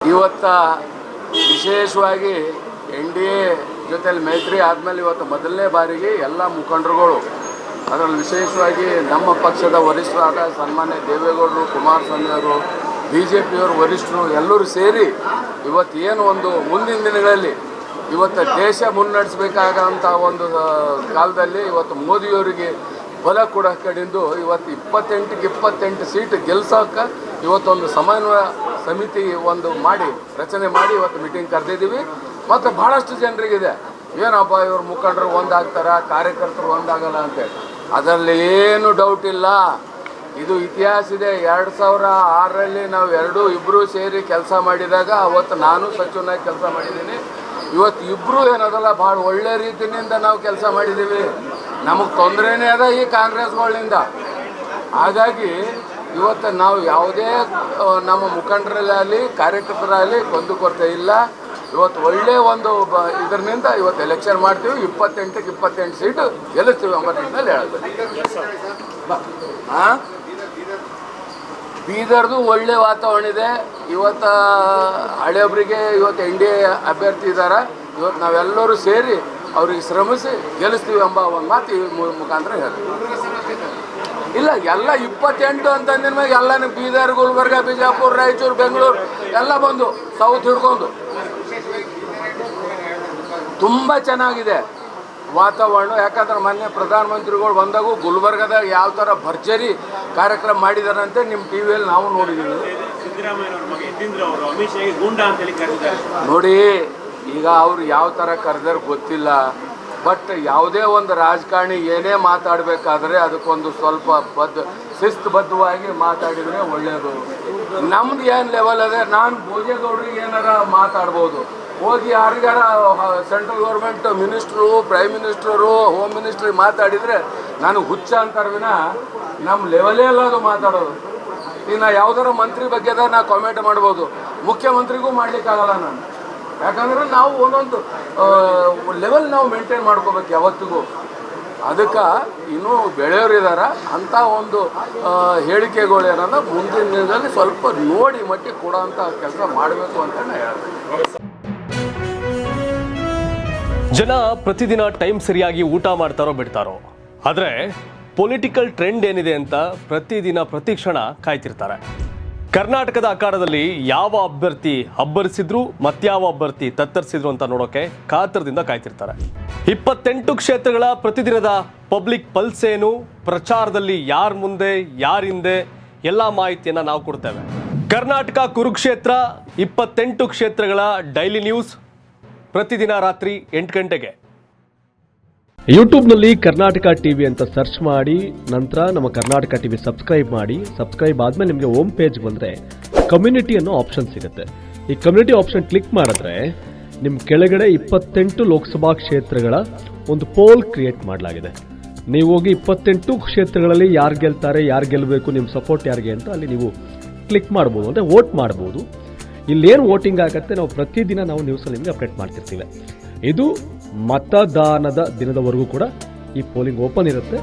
ಇವತ್ತ ವಿಶೇಷವಾಗಿ NDA ಜೊತೆಲಿ ಮೈತ್ರಿ ಆದಮೇಲೆ ಇವತ್ತು ಮೊದಲನೇ ಬಾರಿಗೆ ಎಲ್ಲ ಮುಖಂಡರುಗಳು ಅದರಲ್ಲಿ ವಿಶೇಷವಾಗಿ ನಮ್ಮ ಪಕ್ಷದ ವರಿಷ್ಠರಾದ ಸನ್ಮಾನ್ಯ ದೇವೇಗೌಡರು, ಕುಮಾರಸ್ವಾಮಿ ಅವರು, BJPಯವರು ವರಿಷ್ಠರು ಎಲ್ಲರೂ ಸೇರಿ ಇವತ್ತು ಏನು ಒಂದು ಮುಂದಿನ ದಿನಗಳಲ್ಲಿ ಇವತ್ತು ದೇಶ ಮುನ್ನಡೆಸಬೇಕಾಗಂಥ ಒಂದು ಕಾಲದಲ್ಲಿ ಇವತ್ತು ಮೋದಿಯವರಿಗೆ ಬಲ ಕೂಡ ಕಡಿಂದು ಇವತ್ತು 28ಕ್ಕೆ 28 ಸೀಟ್ ಗೆಲ್ಸೋಕೆ ಇವತ್ತೊಂದು ಸಮನ್ವಯ ಸಮಿತಿ ಒಂದು ರಚನೆ ಮಾಡಿ ಇವತ್ತು ಮೀಟಿಂಗ್ ಕರೆದಿದ್ದೀವಿ. ಮತ್ತು ಭಾಳಷ್ಟು ಜನರಿಗಿದೆ ಏನಪ್ಪ ಇವ್ರ ಮುಖಂಡರು ಒಂದಾಗ್ತಾರ, ಕಾರ್ಯಕರ್ತರು ಒಂದಾಗಲ್ಲ ಅಂತೇಳಿ. ಅದರಲ್ಲಿ ಏನು ಡೌಟ್ ಇಲ್ಲ. ಇದು ಇತಿಹಾಸ ಇದೆ. 2006ರಲ್ಲಿ ನಾವು ಇಬ್ಬರು ಸೇರಿ ಕೆಲಸ ಮಾಡಿದಾಗ ಅವತ್ತು ನಾನು ಸಚಿವನಾಗಿ ಕೆಲಸ ಮಾಡಿದ್ದೀನಿ. ಇವತ್ತು ಇಬ್ಬರು ಏನದಲ್ಲ ಭಾಳ ಒಳ್ಳೆ ರೀತಿಯಿಂದ ನಾವು ಕೆಲಸ ಮಾಡಿದ್ದೀವಿ. ನಮಗೆ ತೊಂದರೆನೇ ಅದ ಈ ಕಾಂಗ್ರೆಸ್ಗಳಿಂದ. ಹಾಗಾಗಿ ಇವತ್ತು ನಾವು ಯಾವುದೇ ನಮ್ಮ ಮುಖಂಡರಲ್ಲಿ ಕಾರ್ಯಕರ್ತರಲ್ಲಿ ಕೊಂದುಕೊರತೆ ಇಲ್ಲ. ಇವತ್ತು ಒಳ್ಳೆ ಒಂದು ಇದರಿಂದ ಇವತ್ತು ಎಲೆಕ್ಷನ್ ಮಾಡ್ತೀವಿ. 28ಕ್ಕೆ 28 ಸೀಟು ಗೆಲ್ಲಿಸ್ತೀವಿ ಎಂಬ ನಿಟ್ಟಿನಲ್ಲಿ ಹೇಳಬೇಕು. ಬೀದರ್ದು ಒಳ್ಳೆ ವಾತಾವರಣ ಇದೆ. ಇವತ್ತು ಹಳೆಯೊಬ್ಬರಿಗೆ ಇವತ್ತು NDA ಅಭ್ಯರ್ಥಿ ಇದ್ದಾರೆ. ಇವತ್ತು ನಾವೆಲ್ಲರೂ ಸೇರಿ ಅವ್ರಿಗೆ ಶ್ರಮಿಸಿ ಗೆಲ್ಲಿಸ್ತೀವಿ ಎಂಬ ಒಂದು ಮಾತು ಈ ಮುಖಾಂತರ ಹೇಳ್ತೀವಿ. ಇಲ್ಲ ಎಲ್ಲ 28 ಅಂತಂದಿನ ಮ್ಯಾಗ ಎಲ್ಲ ಬೀದರ್, ಗುಲ್ಬರ್ಗ, ಬಿಜಾಪುರ, ರಾಯಚೂರು, ಬೆಂಗಳೂರು ಎಲ್ಲ ಬಂದು ಸೌತ್ ಹಿಡ್ಕೊಂಡು ತುಂಬ ಚೆನ್ನಾಗಿದೆ ವಾತಾವರಣ. ಯಾಕಂದ್ರೆ ಮೊನ್ನೆ ಪ್ರಧಾನಮಂತ್ರಿಗಳು ಬಂದಾಗೂ ಗುಲ್ಬರ್ಗದಾಗ ಯಾವ ಥರ ಭರ್ಜರಿ ಕಾರ್ಯಕ್ರಮ ಮಾಡಿದಾರಂತೆ ನಿಮ್ಮ TVಯಲ್ಲಿ ನಾವು ನೋಡಿದ್ದೀವಿ. ನೋಡಿ, ಈಗ ಅವ್ರು ಯಾವ ಥರ ಕರೆದಾರೆ ಗೊತ್ತಿಲ್ಲ. ಬಟ್ ಯಾವುದೇ ಒಂದು ರಾಜಕಾರಣಿ ಏನೇ ಮಾತಾಡಬೇಕಾದ್ರೆ ಅದಕ್ಕೊಂದು ಸ್ವಲ್ಪ ಶಿಸ್ತುಬದ್ಧವಾಗಿ ಮಾತಾಡಿದರೆ ಒಳ್ಳೆಯದು. ನಮ್ದು ಏನು ಲೆವೆಲ್ ಅದೇ, ನಾನು ಭೋಜೇಗೌಡರಿಗೆ ಏನಾರ ಮಾತಾಡ್ಬೋದು, ಹೋಗಿ ಯಾರಿಗಾರ central government minister, prime minister, home ಮಿನಿಸ್ಟ್ರಿಗೆ ಮಾತಾಡಿದರೆ ನನಗೆ ಹುಚ್ಚ ಅಂತಾರೆ ವಿನ ನಮ್ಮ ಲೆವೆಲೇ ಅಲ್ಲ ಅದು ಮಾತಾಡೋದು. ಇನ್ನು ಯಾವುದಾರ ಮಂತ್ರಿ ಬಗ್ಗೆ ನಾ ಕಾಮೆಂಟ್ ಮಾಡ್ಬೋದು, ಮುಖ್ಯಮಂತ್ರಿಗೂ ಮಾಡಲಿಕ್ಕಾಗಲ್ಲ ನಾನು. ಯಾಕಂದ್ರೆ ನಾವು ಒಂದೊಂದು ಲೆವೆಲ್ ನಾವು ಮೇಂಟೈನ್ ಮಾಡ್ಕೋಬೇಕು ಯಾವತ್ತಿಗೂ. ಅದಕ್ಕೆ ಇನ್ನೂ ಬೆಳೆಯೋರಿದ್ದಾರೆ ಅಂಥ ಒಂದು ಹೇಳಿಕೆಗಳು ಏನಂದ್ರೆ ಮುಂದಿನ ದಿನದಲ್ಲಿ ಸ್ವಲ್ಪ ನೋಡಿ ಮಟ್ಟಿಗೆ ಕೊಡೋಂಥ ಕೆಲಸ ಮಾಡಬೇಕು ಅಂತ ನಾನು ಹೇಳ್ತೀನಿ. ಜನ ಪ್ರತಿದಿನ ಟೈಮ್ ಸರಿಯಾಗಿ ಊಟ ಮಾಡ್ತಾರೋ ಬಿಡ್ತಾರೋ, ಆದರೆ ಪೊಲಿಟಿಕಲ್ ಟ್ರೆಂಡ್ ಏನಿದೆ ಅಂತ ಪ್ರತಿದಿನ ಪ್ರತಿ ಕ್ಷಣ ಕಾಯ್ತಿರ್ತಾರೆ. ಕರ್ನಾಟಕದ ಅಖಾಡದಲ್ಲಿ ಯಾವ ಅಭ್ಯರ್ಥಿ ಅಬ್ಬರಿಸಿದ್ರು ಮತ್ಯಾವ ಅಭ್ಯರ್ಥಿ ತತ್ತರಿಸಿದ್ರು ಅಂತ ನೋಡೋಕೆ ಕಾತರದಿಂದ ಕಾಯ್ತಿರ್ತಾರೆ. 28 ಕ್ಷೇತ್ರಗಳ ಪ್ರತಿದಿನದ ಪಬ್ಲಿಕ್ ಪಲ್ಸ್ ಏನು, ಪ್ರಚಾರದಲ್ಲಿ ಯಾರ ಮುಂದೆ ಯಾರ ಹಿಂದೆ ಎಲ್ಲ ಮಾಹಿತಿಯನ್ನು ನಾವು ಕೊಡ್ತೇವೆ. ಕರ್ನಾಟಕ ಕುರುಕ್ಷೇತ್ರ 28 ಕ್ಷೇತ್ರಗಳ ಡೈಲಿ ನ್ಯೂಸ್ ಪ್ರತಿದಿನ ರಾತ್ರಿ 8 ಗಂಟೆಗೆ ಯೂಟ್ಯೂಬ್ನಲ್ಲಿ ಕರ್ನಾಟಕ ಟಿವಿ ಅಂತ ಸರ್ಚ್ ಮಾಡಿ, ನಂತರ ನಮ್ಮ ಕರ್ನಾಟಕ ಟಿವಿ ಸಬ್ಸ್ಕ್ರೈಬ್ ಮಾಡಿ. ಸಬ್ಸ್ಕ್ರೈಬ್ ಆದಮೇಲೆ ನಿಮಗೆ ಹೋಮ್ ಪೇಜ್ ಬಂದರೆ ಕಮ್ಯುನಿಟಿ ಅನ್ನೋ ಆಪ್ಷನ್ ಸಿಗುತ್ತೆ. ಈ ಕಮ್ಯುನಿಟಿ ಆಪ್ಷನ್ ಕ್ಲಿಕ್ ಮಾಡಿದ್ರೆ ನಿಮ್ಮ ಕೆಳಗಡೆ 28 ಲೋಕಸಭಾ ಕ್ಷೇತ್ರಗಳ ಒಂದು ಪೋಲ್ ಕ್ರಿಯೇಟ್ ಮಾಡಲಾಗಿದೆ. ನೀವು ಹೋಗಿ 28 ಕ್ಷೇತ್ರಗಳಲ್ಲಿ ಯಾರು ಗೆಲ್ತಾರೆ, ಯಾರು ಗೆಲ್ಲಬೇಕು, ನಿಮ್ಮ ಸಪೋರ್ಟ್ ಯಾರಿಗೆ ಅಂತ ಅಲ್ಲಿ ನೀವು ಕ್ಲಿಕ್ ಮಾಡ್ಬೋದು, ಅಂದರೆ ವೋಟ್ ಮಾಡ್ಬೋದು. ಇಲ್ಲೇನು ವೋಟಿಂಗ್ ಆಗುತ್ತೆ ನಾವು ಪ್ರತಿದಿನ ನಾವು ನ್ಯೂಸಲ್ಲಿ ನಿಮಗೆ ಅಪ್ಡೇಟ್ ಮಾಡ್ತಿರ್ತೀವಿ. ಇದು ಮತದಾನದ ದಿನದವರೆಗೂ ಕೂಡ ಈ ಪೋಲಿಂಗ್ ಓಪನ್ ಇರುತ್ತೆ.